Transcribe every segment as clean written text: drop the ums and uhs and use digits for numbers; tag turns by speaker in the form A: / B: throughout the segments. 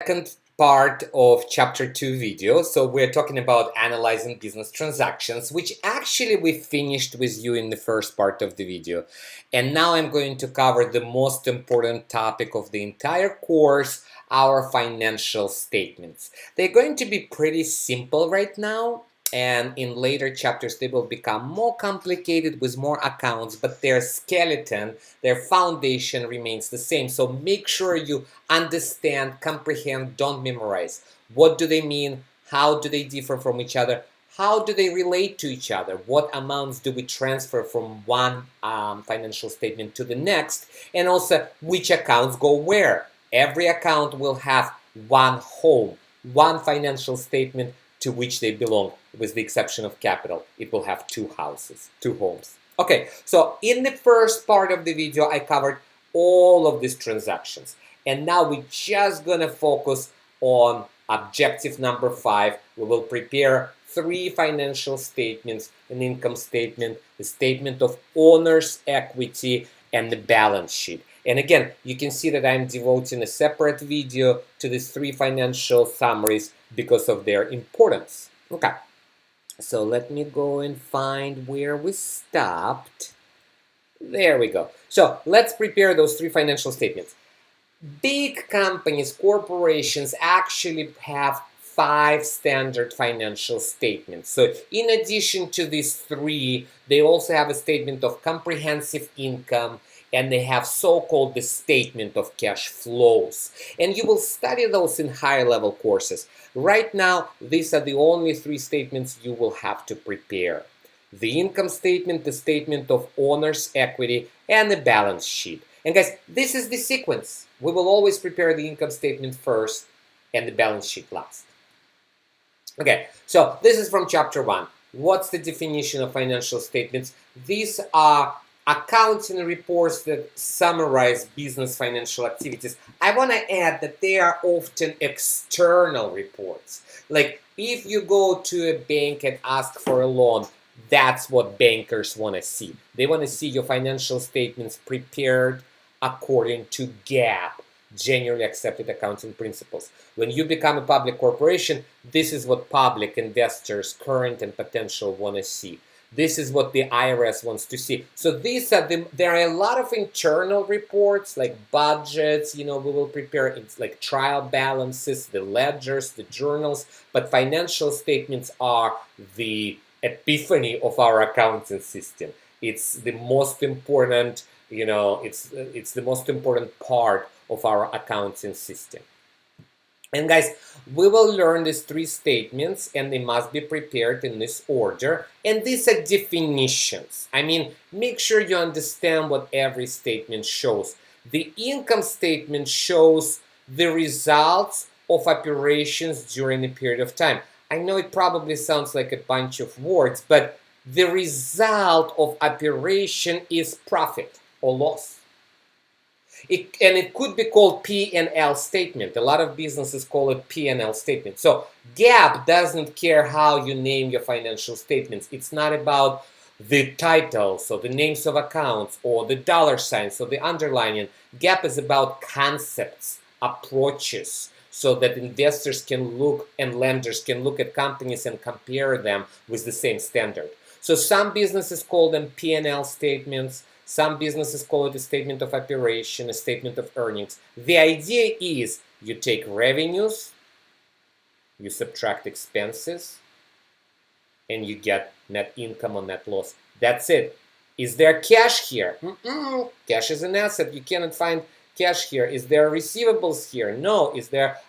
A: Second part of chapter 2 video. So we're talking about analyzing business transactions, which actually we finished with you in the first part of the video. And now I'm going to cover the most important topic of the entire course, our financial statements. They're going to be pretty simple right now, and in later chapters they will become more complicated with more accounts, but their skeleton, their foundation remains the same. So make sure you understand, comprehend, don't memorize. What do they mean? How do they differ from each other? How do they relate to each other? What amounts do we transfer from one financial statement to the next? And also, which accounts go where? Every account will have one home, one financial statement to which they belong, with the exception of capital. It will have two houses, two homes. Okay, so in the first part of the video, I covered all of these transactions. And now we're just gonna focus on objective number 5. We will prepare 3 financial statements: an income statement, the statement of owner's equity, and the balance sheet. And again, you can see that I'm devoting a separate video to these 3 financial summaries because of their importance. Okay, so let me go and find where we stopped. There we go. So let's prepare those 3 financial statements. Big companies, corporations actually have 5 standard financial statements. So in addition to these 3, they also have a statement of comprehensive income, and they have so-called the statement of cash flows. And you will study those in higher level courses. Right now, these are the only 3 statements you will have to prepare: the income statement, the statement of owner's equity, and the balance sheet. And guys, this is the sequence. We will always prepare the income statement first and the balance sheet last. Okay, so this is from chapter 1. What's the definition of financial statements? These are accounting reports that summarize business financial activities. I want to add that they are often external reports. Like if you go to a bank and ask for a loan, that's what bankers want to see. They want to see your financial statements prepared according to GAAP, generally accepted accounting principles. When you become a public corporation, this is what public investors, current and potential, want to see. This is what the IRS wants to see. So there are a lot of internal reports like budgets, we will prepare, it's like trial balances, the ledgers, the journals, but financial statements are the epiphany of our accounting system. It's the most important, it's the most important part of our accounting system. And guys, we will learn these 3 statements, and they must be prepared in this order. And these are definitions. I mean, make sure you understand what every statement shows. The income statement shows the results of operations during a period of time. I know it probably sounds like a bunch of words, but the result of operation is profit or loss. It could be called P&L statement. A lot of businesses call it P&L statement. So GAAP doesn't care how you name your financial statements. It's not about the titles or the names of accounts or the dollar signs or the underlining. GAAP is about concepts, approaches, so that investors can look and lenders can look at companies and compare them with the same standard. So some businesses call them P&L statements. Some businesses call it a statement of operation, a statement of earnings. The idea is you take revenues, you subtract expenses, and you get net income or net loss. That's it. Is there cash here? Cash is an asset. You cannot find cash here. Is there receivables here? No.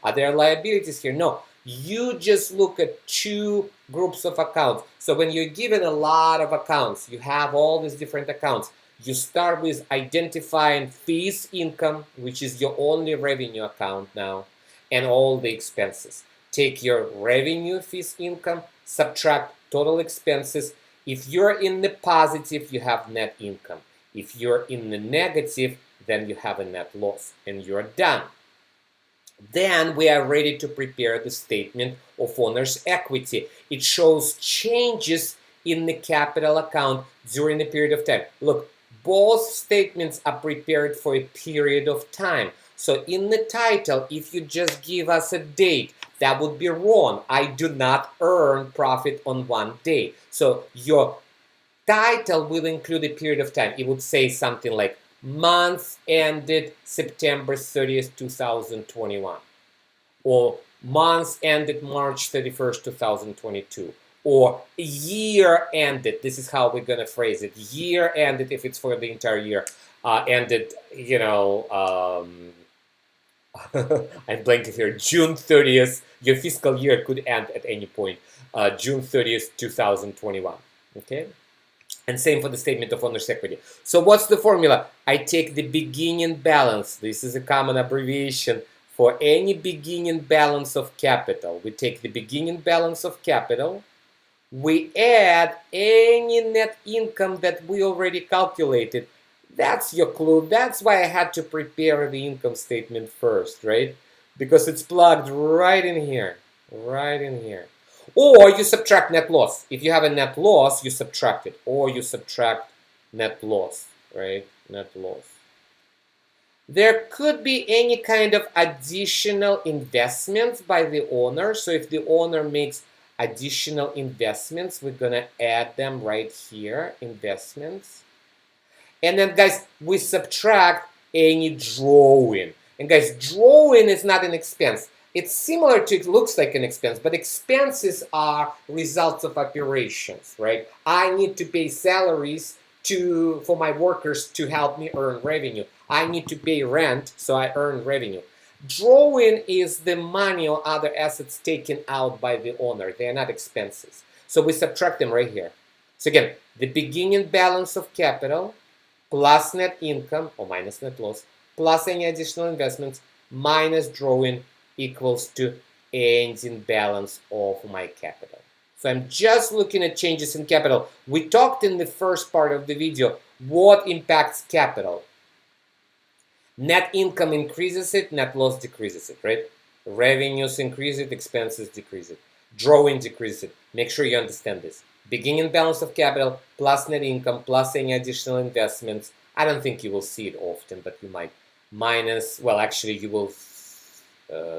A: Are there liabilities here? No. You just look at 2 groups of accounts. So when you're given a lot of accounts, you have all these different accounts. You start with identifying fees income, which is your only revenue account now, and all the expenses. Take your revenue fees income, subtract total expenses. If you're in the positive, you have net income. If you're in the negative, then you have a net loss, and you're done. Then we are ready to prepare the statement of owner's equity. It shows changes in the capital account during a period of time. Look, both statements are prepared for a period of time. So in the title, if you just give us a date, that would be wrong. I do not earn profit on one day. So your title will include a period of time. It would say something like month ended September 30th, 2021, or month ended March 31st, 2022, or year ended. This is how we're going to phrase it. Year ended, if it's for the entire year, ended, I'm blanking here, June 30th. Your fiscal year could end at any point, June 30th, 2021. Okay? And same for the statement of owner's equity. So what's the formula? I take the beginning balance. This is a common abbreviation for any beginning balance of capital. We take the beginning balance of capital. We add any net income that we already calculated. That's your clue. That's why I had to prepare the income statement first, right? Because it's plugged right in here. Right in here. Or you subtract net loss. If you have a net loss, you subtract it. Or you subtract net loss, right? Net loss. There could be any kind of additional investments by the owner. So if the owner makes additional investments, we're going to add them right here, investments. And then, guys, we subtract any drawing. And guys, drawing is not an expense. It's similar to, it looks like an expense, but expenses are results of operations, right? I need to pay salaries for my workers to help me earn revenue. I need to pay rent, so I earn revenue. Drawing is the money or other assets taken out by the owner. They are not expenses. So we subtract them right here. So again, the beginning balance of capital plus net income, or minus net loss, plus any additional investments, minus drawing, equals to ending balance of my capital. So I'm just looking at changes in capital. We talked in the first part of the video what impacts capital. Net income increases it, net loss decreases it, right? Revenues increase it, expenses decrease it. Drawing decreases it. Make sure you understand this. Beginning balance of capital plus net income plus any additional investments. I don't think you will see it often, but you might. Minus, well, actually you will,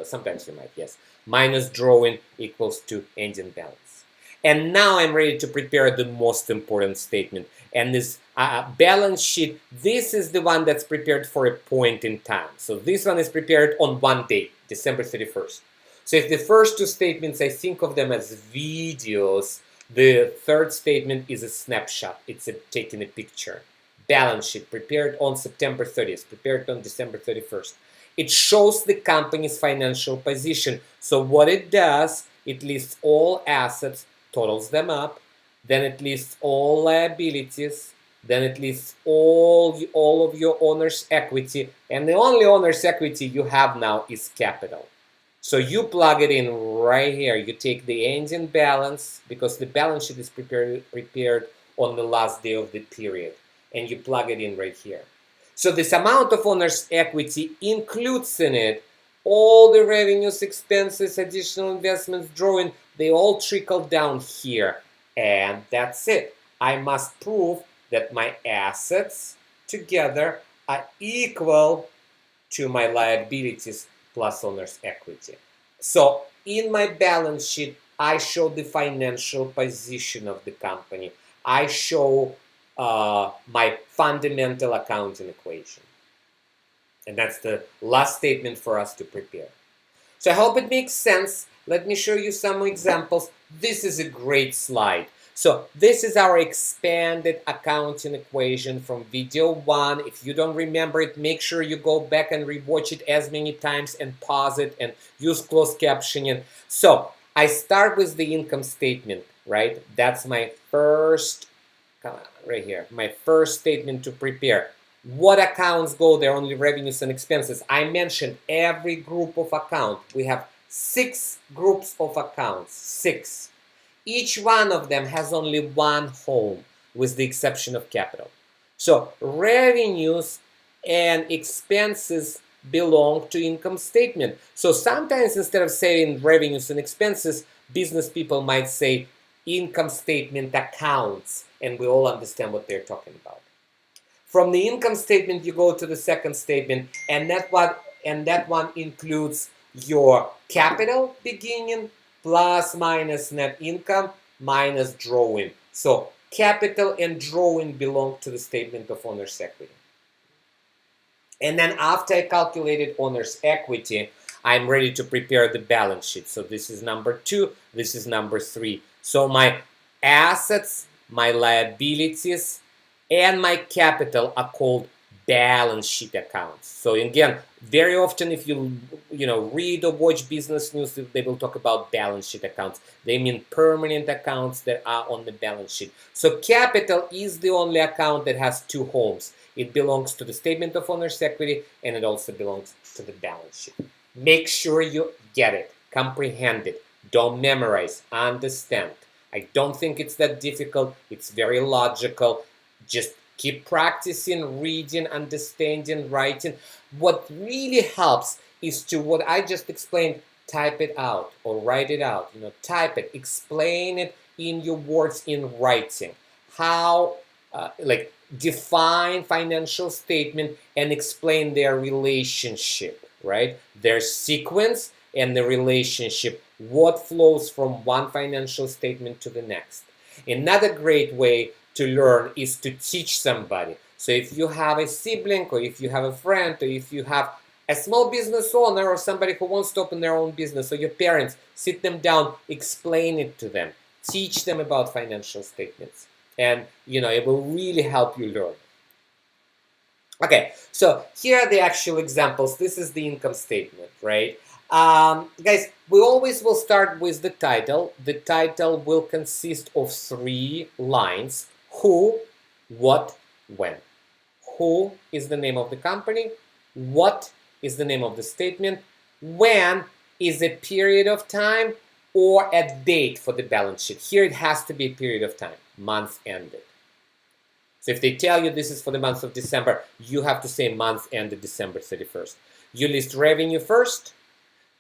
A: sometimes you might, yes. Minus drawing equals to ending balance. And now I'm ready to prepare the most important statement. And this balance sheet, this is the one that's prepared for a point in time. So this one is prepared on one date, December 31st. So if the first two statements, I think of them as videos, the third statement is a snapshot. It's taking a picture. Balance sheet prepared on September 30th, prepared on December 31st. It shows the company's financial position. So what it does, it lists all assets, totals them up, then it lists all liabilities, then it lists all of your owner's equity, and the only owner's equity you have now is capital. So you plug it in right here. You take the ending balance, because the balance sheet is prepared on the last day of the period, and you plug it in right here. So this amount of owner's equity includes in it all the revenues, expenses, additional investments, drawing, they all trickle down here. And that's it. I must prove that my assets together are equal to my liabilities plus owner's equity. So in my balance sheet, I show the financial position of the company. I show my fundamental accounting equation. And that's the last statement for us to prepare. So I hope it makes sense. Let me show you some examples. This is a great slide. So this is our expanded accounting equation from video 1. If you don't remember it, make sure you go back and rewatch it as many times and pause it and use closed captioning. So I start with the income statement, right? That's my first, right here, my first statement to prepare. What accounts go there? Only revenues and expenses. I mentioned every group of account. We have 6 groups of accounts, 6. Each one of them has only one home, with the exception of capital. So revenues and expenses belong to income statement. So sometimes instead of saying revenues and expenses, business people might say income statement accounts, and we all understand what they're talking about. From the income statement, you go to the second statement, and and that one includes your capital beginning plus minus net income minus drawing. So capital and drawing belong to the statement of owner's equity. And then after I calculated owner's equity, I'm ready to prepare the balance sheet. So this is number 2, this is number 3. So my assets, my liabilities, and my capital are called balance sheet accounts. So again, very often if you read or watch business news, they will talk about balance sheet accounts. They mean permanent accounts that are on the balance sheet. So capital is the only account that has 2 homes. It belongs to the statement of owner's equity, and it also belongs to the balance sheet. Make sure you get it, comprehend it, don't memorize, understand. I don't think it's that difficult. It's very logical. Just keep practicing, reading, understanding, writing. What really helps is to, what I just explained, type it out or write it out. Type it, explain it in your words in writing. How, define financial statement and explain their relationship, right? Their sequence and the relationship, what flows from one financial statement to the next. Another great way to learn is to teach somebody. So if you have a sibling, or if you have a friend, or if you have a small business owner or somebody who wants to open their own business, or your parents, sit them down, explain it to them, teach them about financial statements, and it will really help you learn. Okay, so here are the actual examples. This is the income statement, right? Guys, we always will start with the title. The title will consist of 3 lines. Who, what, when. Who is the name of the company. What is the name of the statement. When is a period of time or a date for the balance sheet. Here it has to be a period of time, month ended. So if they tell you this is for the month of December, you have to say month ended December 31st. You list revenue first.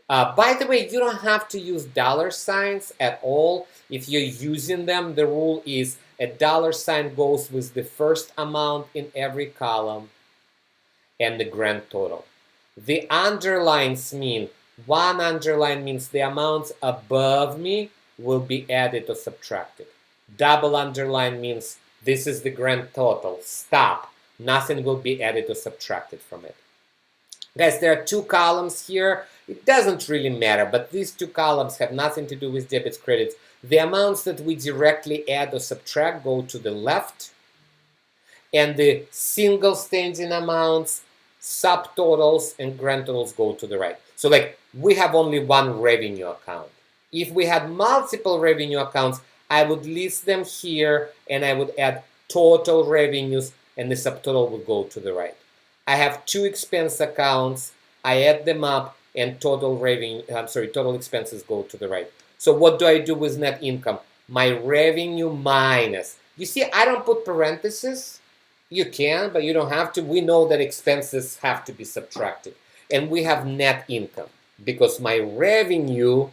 A: By the way, you don't have to use dollar signs at all. If you're using them, the rule is a dollar sign goes with the first amount in every column and the grand total. The underlines mean, one underline means the amounts above me will be added or subtracted. Double underline means this is the grand total. Stop. Nothing will be added or subtracted from it. Guys, there are 2 columns here. It doesn't really matter, but these 2 columns have nothing to do with debits, credits. The amounts that we directly add or subtract go to the left, and the single standing amounts, subtotals, and grand totals go to the right. So we have only one revenue account. If we had multiple revenue accounts, I would list them here, and I would add total revenues, and the subtotal would go to the right. I have 2 expense accounts. I add them up, and total expenses go to the right. So what do I do with net income? My revenue minus. You see, I don't put parentheses. You can, but you don't have to. We know that expenses have to be subtracted. And we have net income because my revenue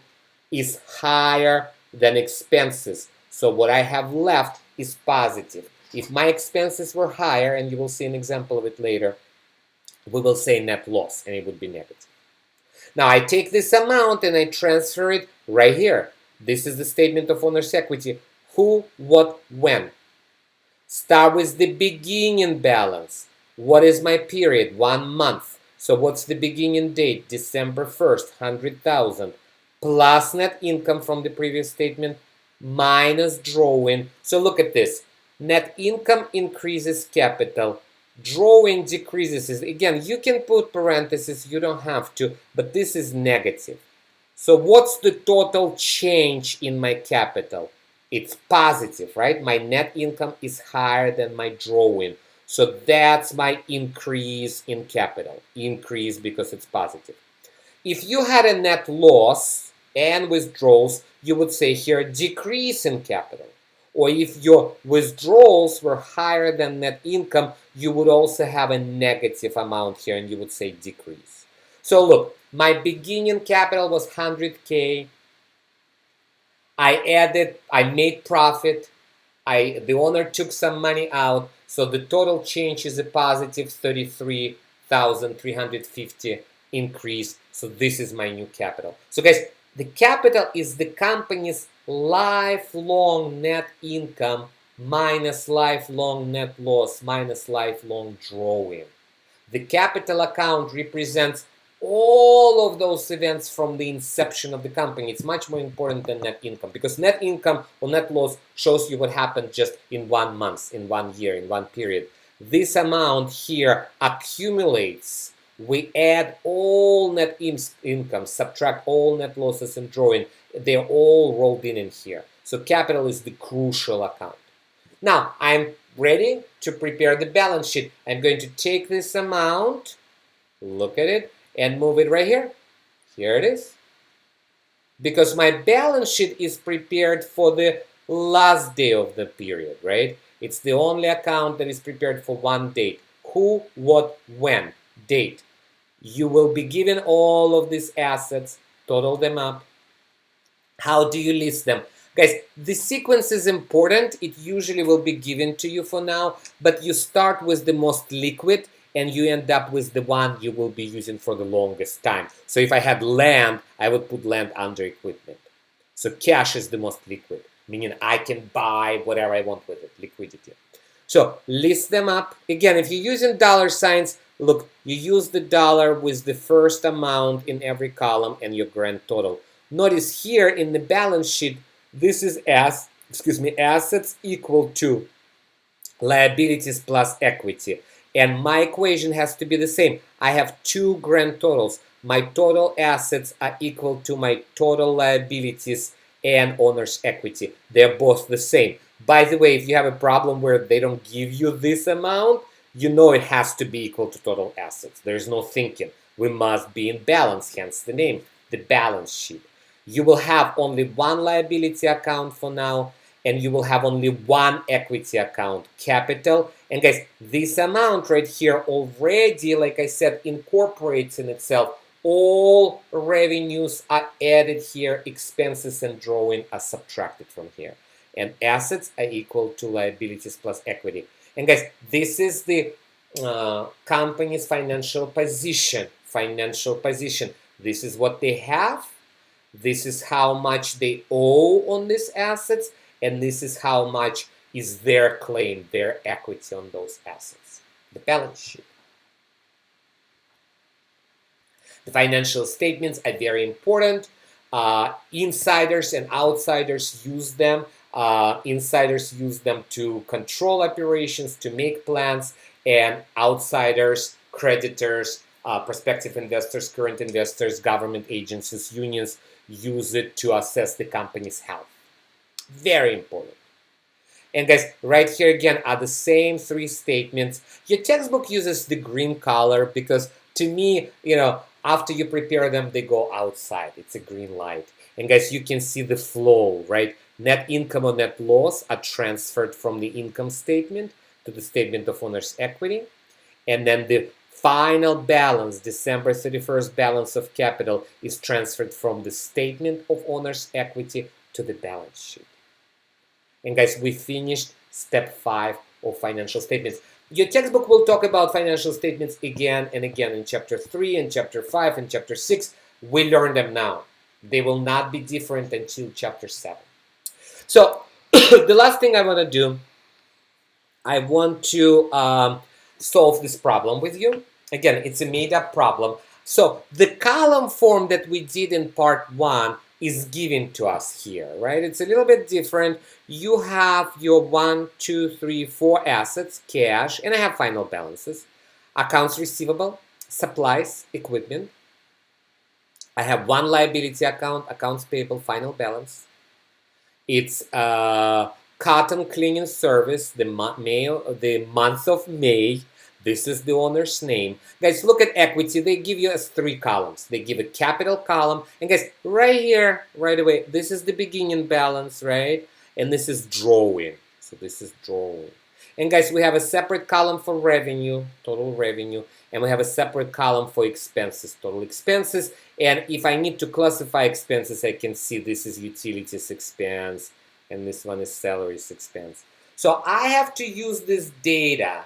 A: is higher than expenses. So what I have left is positive. If my expenses were higher, and you will see an example of it later, we will say net loss, and it would be negative. Now I take this amount and I transfer it right here. This is the statement of owner's equity. Who, what, when. Start with the beginning balance. What is my period? 1 month. So what's the beginning date? December 1st, 100,000. Plus net income from the previous statement minus drawing. So look at this. Net income increases capital. Drawing decreases. Again, you can put parentheses, you don't have to, but this is negative. So what's the total change in my capital? It's positive, right? My net income is higher than my drawing. So that's my increase in capital. Increase because it's positive. If you had a net loss and withdrawals, you would say here decrease in capital. Or if your withdrawals were higher than net income, you would also have a negative amount here, and you would say decrease. So look, my beginning capital was 100K. I made profit. The owner took some money out, so the total change is a positive 33,350. increase. So this is my new capital. So guys, the capital is the company's lifelong net income minus lifelong net loss minus lifelong drawing. The capital account represents all of those events from the inception of the company. It's much more important than net income, because net income or net loss shows you what happened just in 1 month, in 1 year, in 1 period. This amount here accumulates. We add all net income, subtract all net losses and drawing. They're all rolled in here. So capital is the crucial account. Now, I'm ready to prepare the balance sheet. I'm going to take this amount, look at it, and move it right here. Here it is. Because my balance sheet is prepared for the last day of the period, right? It's the only account that is prepared for one date. Who, what, when, date. You will be given all of these assets, total them up. How do you list them? Guys, the sequence is important. It usually will be given to you for now, but you start with the most liquid and you end up with the one you will be using for the longest time. So if I had land, I would put land under equipment. So cash is the most liquid, meaning I can buy whatever I want with it, liquidity. So list them up. Again, if you're using dollar signs, look, you use the dollar with the first amount in every column and your grand total. Notice here in the balance sheet, this is assets equal to liabilities plus equity. And my equation has to be the same. I have 2 grand totals. My total assets are equal to my total liabilities and owner's equity. They're both the same. By the way, if you have a problem where they don't give you this amount, you know it has to be equal to total assets. There's no thinking. We must be in balance, hence the name, the balance sheet. You will have only one liability account for now, and you will have only one equity account, capital. And guys, this amount right here already, like I said, incorporates in itself all revenues are added here, expenses and drawing are subtracted from here. And assets are equal to liabilities plus equity. And guys, this is the company's financial position. This is what they have. This is how much they owe on these assets, and this is how much is their claim, their equity on those assets. The balance sheet. The financial statements are very important. Insiders and outsiders use them. Insiders use them to control operations, to make plans, and outsiders, creditors, prospective investors, current investors, government agencies, unions use it to assess the company's health. Very important. And guys, right here again are the same 3 statements. Your textbook uses the green color because to me, after you prepare them, they go outside. It's a green light. And guys, you can see the flow, right? Net income or net loss are transferred from the income statement to the statement of owner's equity. And then the final balance, December 31st balance of capital, is transferred from the statement of owner's equity to the balance sheet. And guys, we finished step 5 of financial statements. Your textbook will talk about financial statements again and again in chapter 3 and chapter 5 and chapter 6. We learn them now. They will not be different until chapter 7. So the last thing I want to do, I want to solve this problem with you. Again, it's a made-up problem. So the column form that we did in part 1 is given to us here, right? It's a little bit different. You have your 1, 2, 3, 4 assets, cash, and I have final balances. Accounts receivable, supplies, equipment. I have 1 liability account, accounts payable, final balance. It's cotton cleaning service, the month of May. This is the owner's name. Guys, look at equity. They give you as 3 columns. They give a capital column. And guys, right here, right away, this is the beginning balance, right? And this is drawing. So this is drawing. And guys, we have a separate column for revenue, total revenue. And we have a separate column for expenses, total expenses. And if I need to classify expenses, I can see this is utilities expense. And this one is salaries expense. So I have to use this data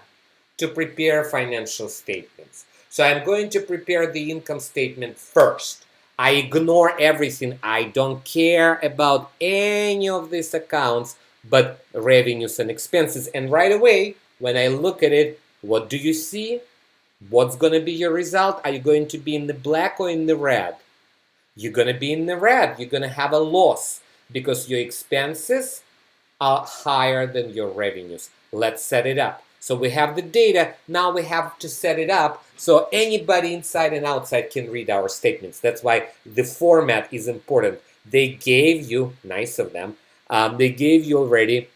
A: to prepare financial statements. So I'm going to prepare the income statement first. I ignore everything. I don't care about any of these accounts but revenues and expenses. And right away, when I look at it, what do you see? What's going to be your result? Are you going to be in the black or in the red? You're going to be in the red. You're going to have a loss because your expenses are higher than your revenues. Let's set it up. So we have the data. Now we have to set it up so anybody inside and outside can read our statements. That's why the format is important. They gave you, nice of them, they gave you already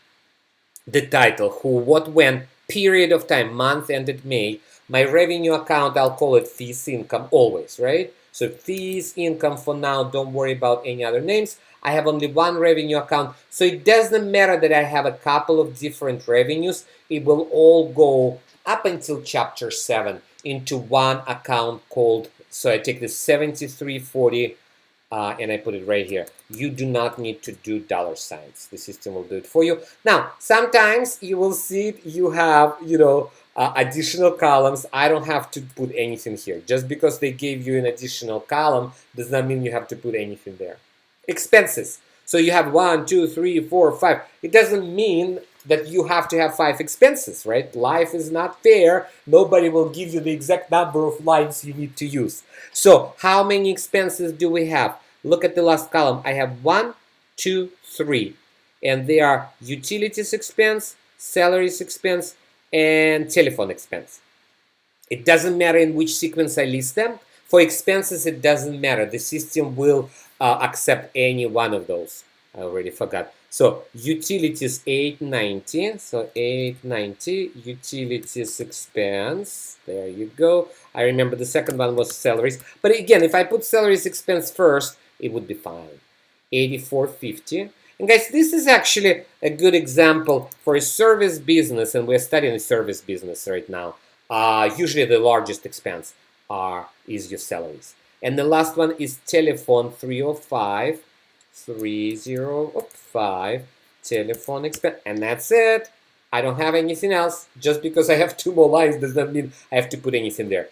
A: the title, who, what, when, period of time, month ended May. My revenue account, I'll call it fees income always, right? So fees income for now, don't worry about any other names. I have only one revenue account, so it doesn't matter that I have a couple of different revenues. It will all go up until chapter 7 into one account called, so I take the 7340 and I put it right here. You do not need to do dollar signs. The system will do it for you. Now, sometimes you will see it, you have, additional columns. I don't have to put anything here. Just because they gave you an additional column does not mean you have to put anything there. Expenses. So you have 1, 2, 3, 4, 5. It doesn't mean that you have to have 5 expenses, right? Life is not fair. Nobody will give you the exact number of lines you need to use. So how many expenses do we have? Look at the last column. I have 1, 2, 3. And they are utilities expense, salaries expense, and telephone expense. It doesn't matter in which sequence I list them. For expenses, it doesn't matter. The system will accept any one of those. I already forgot. So utilities 890. So 890 utilities expense. There you go. I remember the second one was salaries. But again, if I put salaries expense first, it would be fine. 8450. And guys, this is actually a good example for a service business, and we're studying a service business right now. Usually the largest expense is your salaries. And the last one is telephone 305, 305, telephone expense, and that's it. I don't have anything else. Just because I have 2 more lines does not mean I have to put anything there.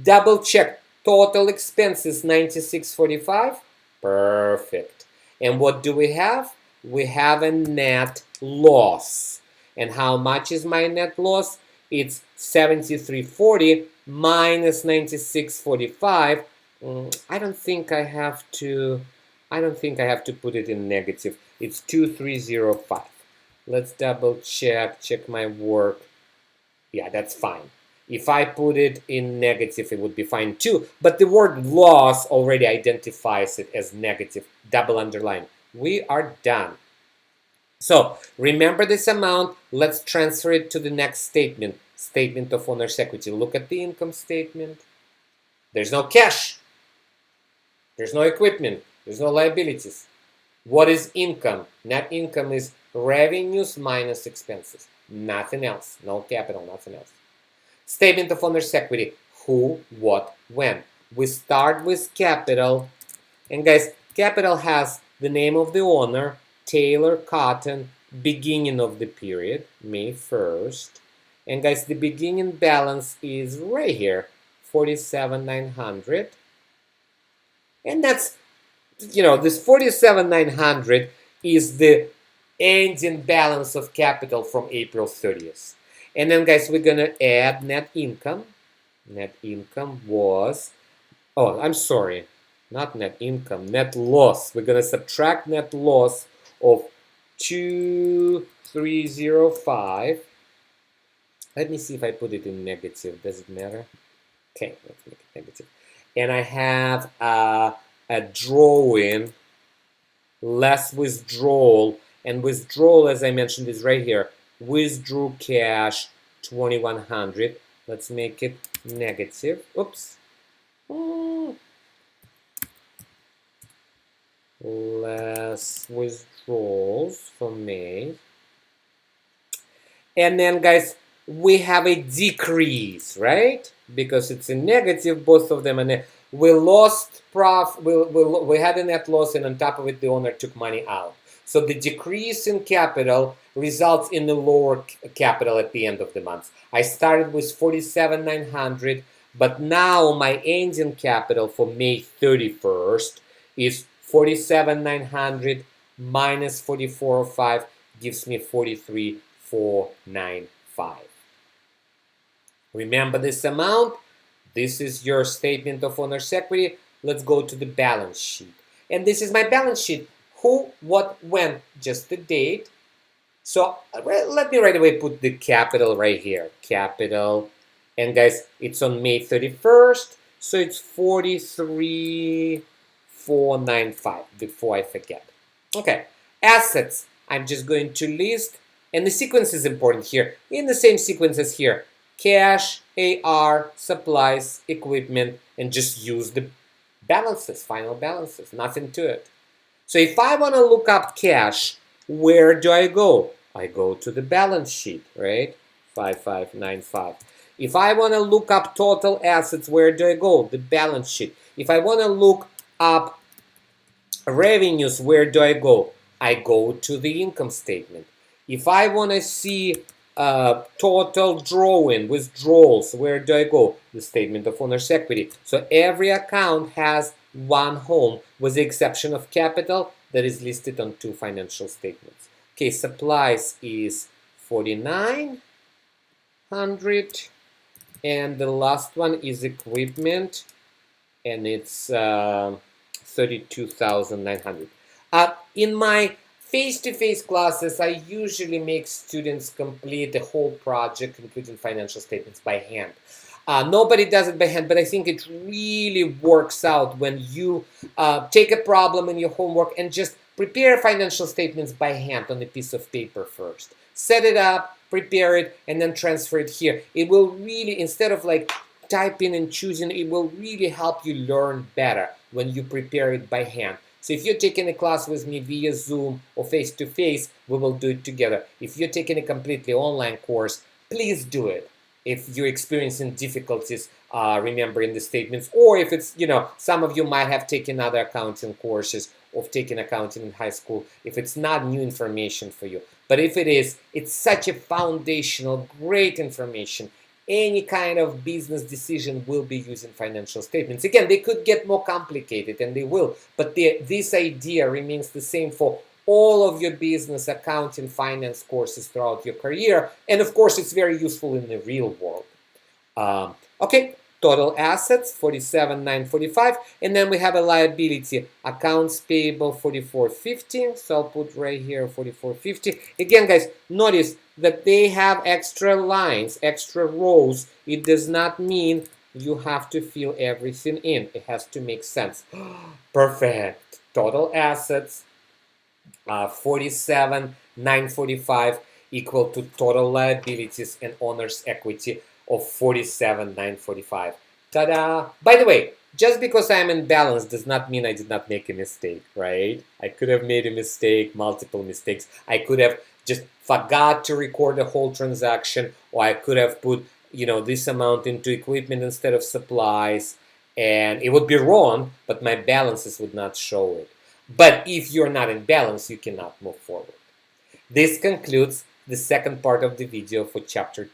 A: Double check. Total expenses 9645. Perfect. And what do we have? We have a net loss. And how much is my net loss? It's 7340 minus 9645. I don't think I have to put it in negative. It's 2305. Let's double check my work. Yeah, that's fine. If I put it in negative, it would be fine too. But the word loss already identifies it as negative. Double underline. We are done. So remember this amount. Let's transfer it to the next statement. Statement of owner's equity. Look at the income statement. There's no cash. There's no equipment. There's no liabilities. What is income? Net income is revenues minus expenses. Nothing else. No capital, nothing else. Statement of owner's equity. Who, what, when. We start with capital. And guys, capital has the name of the owner, Taylor Cotton, beginning of the period, May 1st. And guys, the beginning balance is right here, 47,900. And that's, this 47,900 is the ending balance of capital from April 30th. And then, guys, we're going to add net income. Net income was, I'm sorry, not net income, net loss. We're going to subtract net loss of 2305. Let me see if I put it in negative. Does it matter? Okay, let's make it negative. And I have a drawing, less withdrawal. And withdrawal, as I mentioned, is right here. Withdrew cash 2100. Let's make it negative. Oops. Less withdrawals for May. And then, guys, we have a decrease, right? Because it's a negative, both of them, and we lost profit. We had a net loss, and on top of it, the owner took money out. So the decrease in capital results in the lower capital at the end of the month. I started with 47,900. But now my ending capital for May 31st is 47,900 minus 4405 gives me 43,495. Remember this amount? This is your statement of owner's equity. Let's go to the balance sheet. And this is my balance sheet. Who, what, when, just the date. So let me right away put the capital right here. Capital. And guys, it's on May 31st. So it's 43,495 before I forget. Okay. Assets. I'm just going to list. And the sequence is important here. In the same sequence as here. Cash, AR, supplies, equipment, and just use the balances, final balances, nothing to it. So if I want to look up cash, where do I go? I go to the balance sheet, right? 5595. If I want to look up total assets, where do I go? The balance sheet. If I want to look up revenues, where do I go? I go to the income statement. If I want to see total drawing, withdrawals, where do I go? The statement of owner's equity. So every account has one home with the exception of capital that is listed on two financial statements. Okay, supplies is 4,900 and the last one is equipment and it's 32,900. In my face-to-face classes, I usually make students complete the whole project, including financial statements, by hand. Nobody does it by hand, but I think it really works out when you take a problem in your homework and just prepare financial statements by hand on a piece of paper first. Set it up, prepare it, and then transfer it here. It will really, instead of like typing and choosing, it will really help you learn better when you prepare it by hand. So if you're taking a class with me via Zoom or face-to-face, we will do it together. If you're taking a completely online course, please do it. If you're experiencing difficulties remembering the statements, or if it's, some of you might have taken other accounting courses or taken accounting in high school, if it's not new information for you. But if it is, it's such a foundational, great information. Any kind of business decision will be using financial statements. Again, they could get more complicated, and they will, but this idea remains the same for all of your business, accounting, finance courses throughout your career, and of course, it's very useful in the real world. Okay, total assets, 47,945, and then we have a liability, accounts payable, 4450, so I'll put right here 4450. Again, guys, notice that they have extra lines, extra rows. It does not mean you have to fill everything in. It has to make sense. Perfect. Total assets, 47,945 equal to total liabilities and owner's equity of 47,945. Ta-da! By the way, just because I'm in balance does not mean I did not make a mistake, right? I could have made a mistake, multiple mistakes. I could have just forgot to record the whole transaction, or I could have put, this amount into equipment instead of supplies, and it would be wrong, but my balances would not show it. But if you're not in balance, you cannot move forward. This concludes the second part of the video for chapter 2.